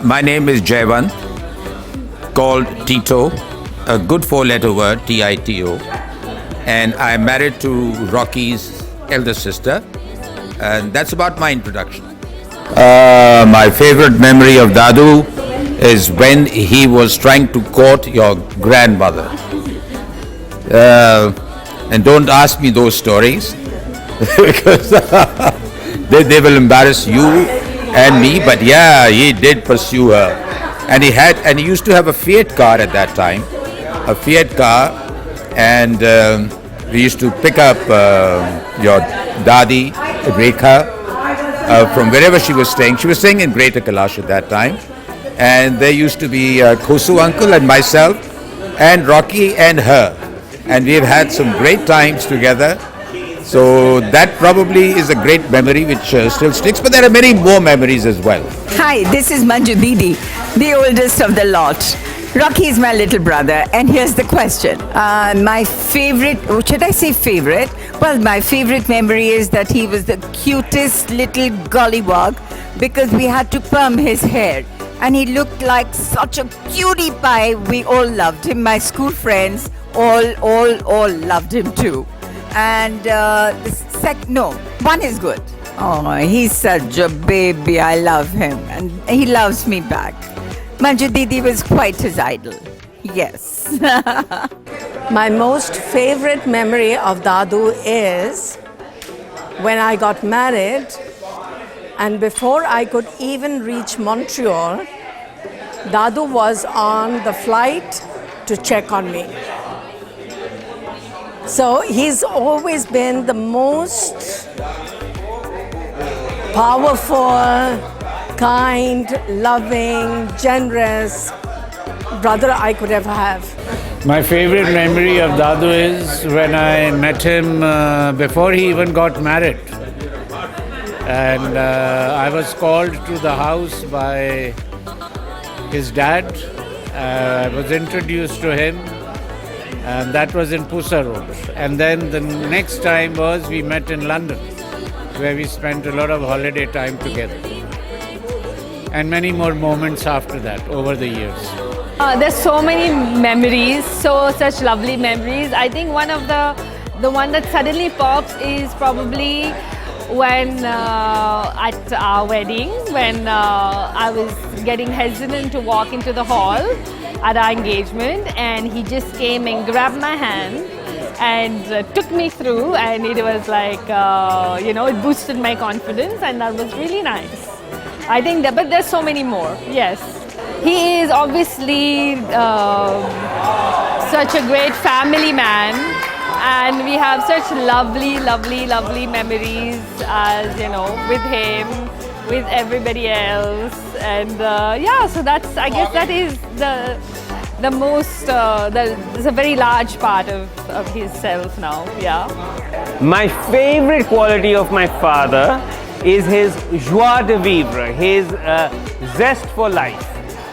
My name is Jaivan, called Tito, a good four-letter word, T-I-T-O, and I'm married to Rocky's elder sister, and that's about my introduction. My favorite memory of Dadu is when he was trying to court your grandmother. And don't ask me those stories because they will embarrass you and me, but yeah, he did pursue her. And he used to have a Fiat car at that time, a Fiat car, and we used to pick up your Dadi, Rekha, from wherever she was staying. She was staying in Greater Kailash at that time. And there used to be Khosu uncle and myself and Rocky and her. And we've had some great times together. So that probably is a great memory which still sticks, but there are many more memories as well. Hi, this is Manju Didi, the oldest of the lot. Rocky is my little brother, and here's the question. My favorite, should I say favorite? Well, my favorite memory is that he was the cutest little gollywog because we had to perm his hair. And he looked like such a cutie pie. We all loved him. My school friends all loved him too. And one is good. Oh, he's such a baby. I love him. And he loves me back. Manju Didi was quite his idol. Yes. My most favorite memory of Dadu is when I got married, and before I could even reach Montreal, Dadu was on the flight to check on me. So he's always been the most powerful, kind, loving, generous brother I could ever have. My favorite memory of Dadu is when I met him before he even got married. And I was called to the house by his dad. I was introduced to him, and that was in Pusa Road. And then the next time was we met in London, where we spent a lot of holiday time together. And many more moments after that, over the years. There's so many memories, such lovely memories. I think one of the one that suddenly pops is probably when at our wedding, when I was getting hesitant to walk into the hall at our engagement, and he just came and grabbed my hand and took me through, and it was like, it boosted my confidence, and that was really nice. I think that, but there's so many more, yes. He is obviously such a great family man, and we have such lovely, lovely, lovely memories as, with him, with everybody else. And so that's, I guess that is the most, there's a very large part of his self now, yeah. My favorite quality of my father is his joie de vivre, his zest for life.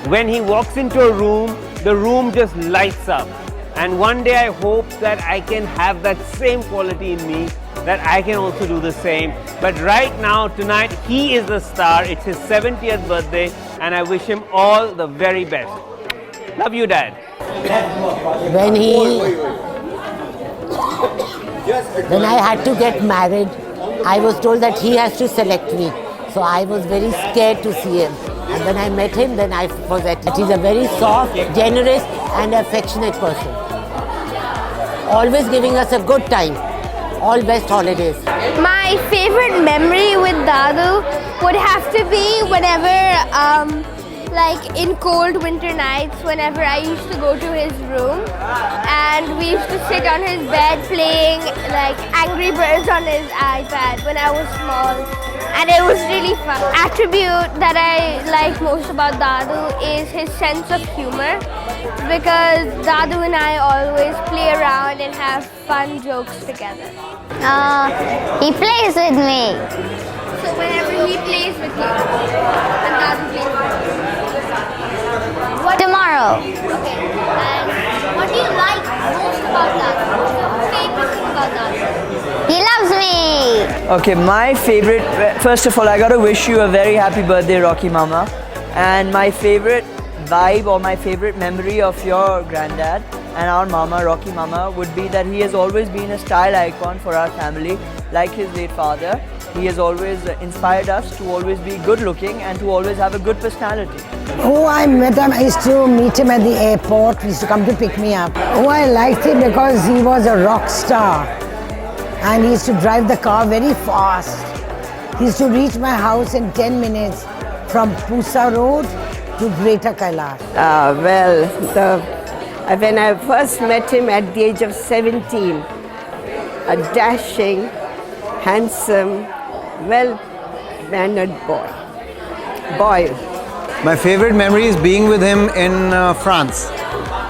When he walks into a room, the room just lights up. And one day I hope that I can have that same quality in me, that I can also do the same. But right now, tonight, he is the star. It's his 70th birthday, and I wish him all the very best. Love you, Dad. When I had to get married, I was told that he has to select me. So I was very scared to see him. And when I met him, then I forgot that he's a very soft, generous and affectionate person. Always giving us a good time. All best holidays. My favorite memory with Dadu would have to be whenever, like in cold winter nights, whenever I used to go to his room and we used to sit on his bed playing like Angry Birds on his iPad when I was small. And it was really fun. Attribute that I like most about Dadu is his sense of humor. because Dadu and I always play around and have fun jokes together. He plays with me. So whenever he plays with you, and Dadu plays with you. What? Tomorrow. Okay. And what do you like most about Dadu? What's your favorite thing about Dadu? He loves me. Okay, my favorite, first of all, I gotta wish you a very happy birthday, Rocky Mama. And my favorite vibe or my favorite memory of your granddad and our mama, Rocky Mama, would be that he has always been a style icon for our family, like his late father. He has always inspired us to always be good looking and to always have a good personality. Oh, I met him. I used to meet him at the airport. He used to come to pick me up. Oh, I liked him because he was a rock star. And he used to drive the car very fast. He used to reach my house in 10 minutes from Pusa Road to Greater Kailash. When I first met him at the age of 17, a dashing, handsome, well-mannered boy. My favorite memory is being with him in France.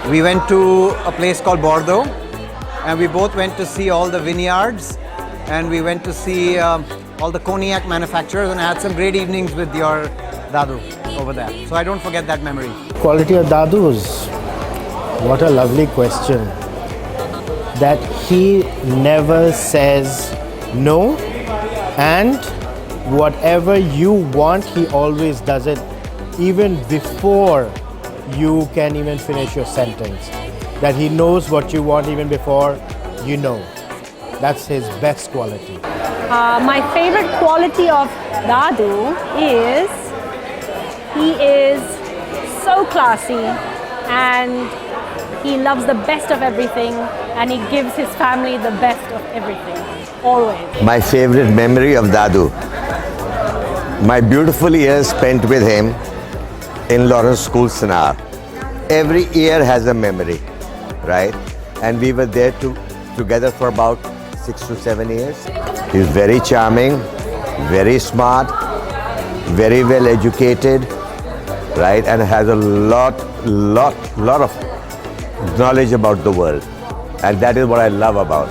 We went to a place called Bordeaux, and we both went to see all the vineyards, and we went to see all the cognac manufacturers, and I had some great evenings with your Dadu over there. So I don't forget that memory. Quality of Dadu's. What a lovely question. That he never says no, and whatever you want, he always does it even before you can even finish your sentence. That he knows what you want even before you know. That's his best quality. My favorite quality of Dadu is he is so classy and he loves the best of everything and he gives his family the best of everything, always. My favorite memory of Dadu. My beautiful years spent with him in Lawrence School, Sinar. Every year has a memory, right? And we were there together for about 6 to 7 years. He's very charming, very smart, very well educated, right? And has a lot of knowledge about the world. And that is what I love about